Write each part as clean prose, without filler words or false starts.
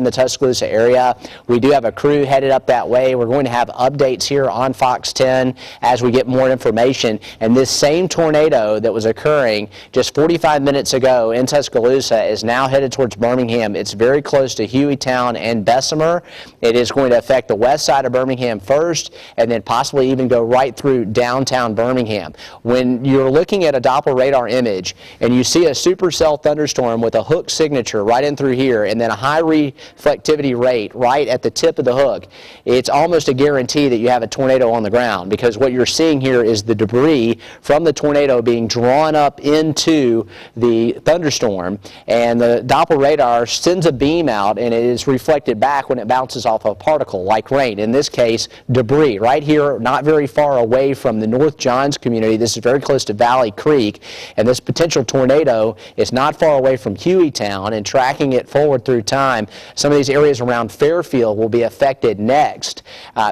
the Tuscaloosa area. We do have a crew headed up that way. We're going to have updates here on Fox 10 as we get more information. And this same tornado that was occurring just 45 minutes ago in Tuscaloosa is now headed towards Birmingham. It's very close to Hueytown and Bessemer. It is going to affect the west side of Birmingham first, and then possibly even go right through downtown Birmingham. When you're looking at a Doppler radar image and you see a supercell thunderstorm with a hook signature right in through here and then a high reflectivity rate right at the tip of the hook, it's almost a guarantee that you have a tornado on the ground, because what you're seeing here is the debris from the tornado being drawn up into the thunderstorm, and the Doppler radar sends a beam out and it is reflected back when it bounces off a particle like rain. In this case, debris right here, not very far away from the North Johns community. This is very close to Valley Creek, and this potential tornado is not far away from Hueytown, and tracking it forward through time, some of these areas around Fairfield will be affected next.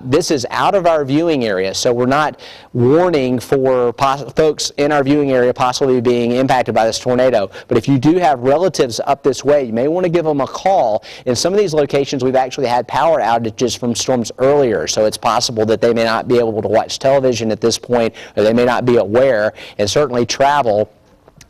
This is out of our viewing area, so we're not warning for folks in our viewing area possibly being impacted by this tornado. But if you do have relatives up this way, you may want to give them a call. In some of these locations, we've actually had power outages from storms earlier, so it's possible that they may not be able to watch television at this point, or they may not be aware, and certainly travel.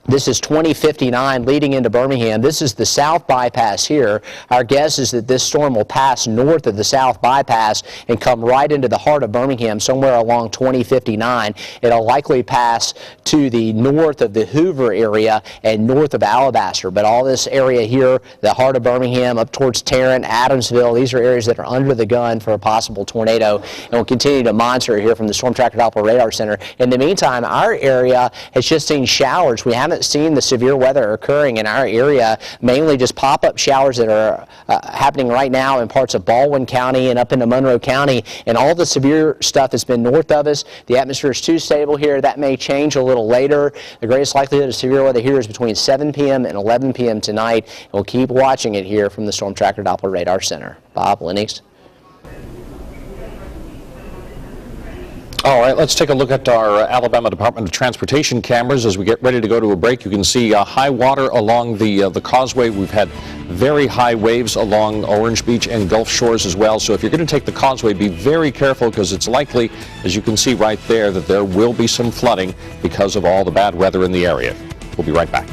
This is 2059 leading into Birmingham. This is the South Bypass here. Our guess is that this storm will pass north of the South Bypass and come right into the heart of Birmingham, somewhere along 2059. It'll likely pass to the north of the Hoover area and north of Alabaster. But all this area here, the heart of Birmingham, up towards Tarrant, Adamsville, these are areas that are under the gun for a possible tornado. And we'll continue to monitor here from the Storm Tracker Doppler Radar Center. In the meantime, our area has just seen showers. We haven't seen the severe weather occurring in our area, mainly just pop-up showers that are happening right now in parts of Baldwin County and up into Monroe County, and all the severe stuff has been north of us. The atmosphere is too stable here. That may change a little later. The greatest likelihood of severe weather here is between 7 p.m. and 11 p.m. tonight, and we'll keep watching it here from the Storm Tracker Doppler Radar Center. Bob, Lennox. All right, let's take a look at our Alabama Department of Transportation cameras as we get ready to go to a break. You can see high water along the causeway. We've had very high waves along Orange Beach and Gulf Shores as well. So if you're going to take the causeway, be very careful, because it's likely, as you can see right there, that there will be some flooding because of all the bad weather in the area. We'll be right back.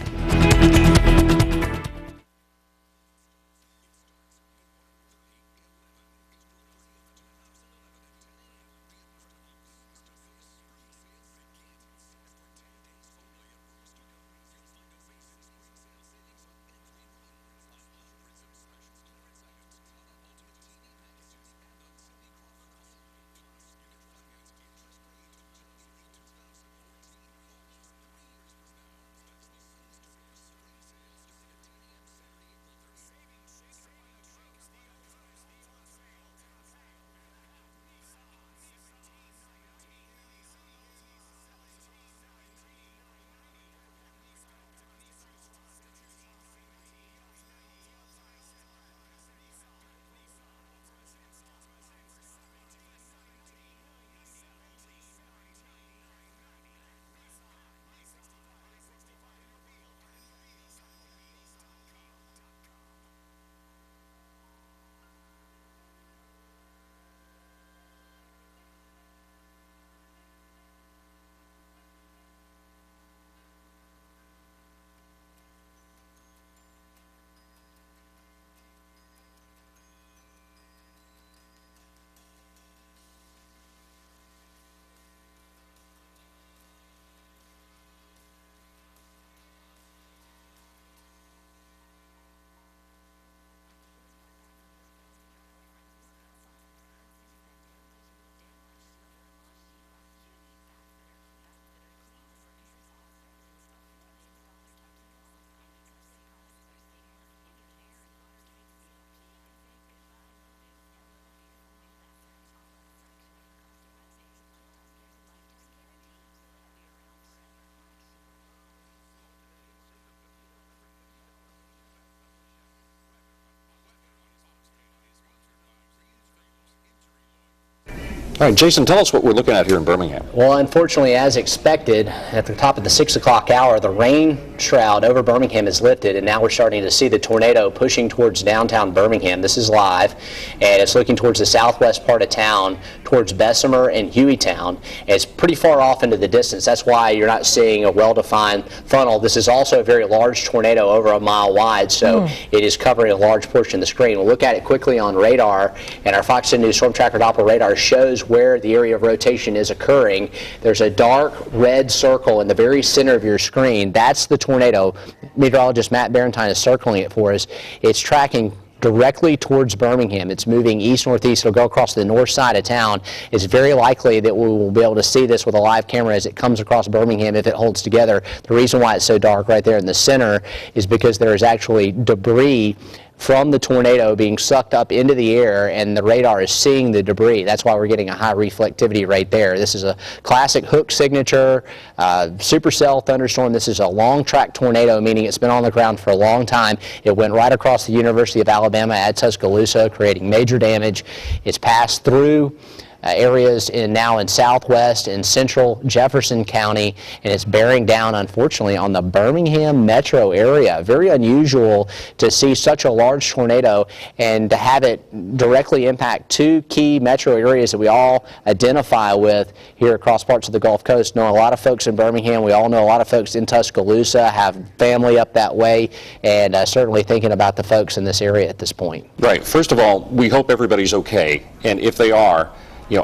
All right, Jason, tell us what we're looking at here in Birmingham. Well, unfortunately, as expected, at the top of the 6 o'clock hour, the rain shroud over Birmingham is lifted, and now we're starting to see the tornado pushing towards downtown Birmingham. This is live, and it's looking towards the southwest part of town, towards Bessemer and Hueytown. And it's pretty far off into the distance. That's why you're not seeing a well-defined funnel. This is also a very large tornado, over a mile wide, so it is covering a large portion of the screen. We'll look at it quickly on radar, and our Fox 10 News Storm Tracker Doppler radar shows where the area of rotation is occurring. There's a dark red circle in the very center of your screen. That's the tornado. Meteorologist Matt Barentine is circling it for us. It's tracking directly towards Birmingham. It's moving east-northeast. It'll go across the north side of town. It's very likely that we will be able to see this with a live camera as it comes across Birmingham if it holds together. The reason why it's so dark right there in the center is because there is actually debris from the tornado being sucked up into the air, and the radar is seeing the debris. That's why we're getting a high reflectivity right there. This is a classic Hook signature supercell thunderstorm. This is a long track tornado, meaning it's been on the ground for a long time. It went right across the University of Alabama at Tuscaloosa, creating major damage. It's passed through areas now in southwest and central Jefferson County, and it's bearing down, unfortunately, on the Birmingham metro area. Very unusual to see such a large tornado and to have it directly impact two key metro areas that we all identify with here across parts of the Gulf Coast. Know a lot of folks in Birmingham. We all know a lot of folks in Tuscaloosa, have family up that way, and certainly thinking about the folks in this area at this point. Right. First of all, we hope everybody's okay, and if they are,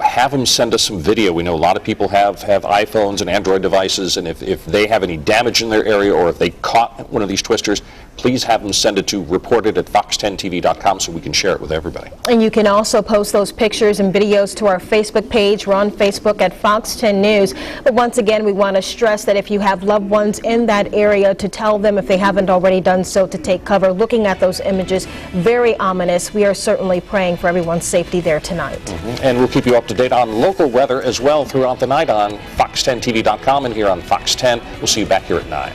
have them send us some video. We know a lot of people have iPhones and Android devices, and if they have any damage in their area, or if they caught one of these twisters, please have them send it to reported@fox10tv.com so we can share it with everybody. And you can also post those pictures and videos to our Facebook page. We're on Facebook at Fox 10 News. But once again, we want to stress that if you have loved ones in that area, to tell them, if they haven't already done so, to take cover. Looking at those images, very ominous. We are certainly praying for everyone's safety there tonight. And we'll keep you up to date on local weather as well throughout the night on fox10tv.com and here on Fox 10. We'll see you back here at 9.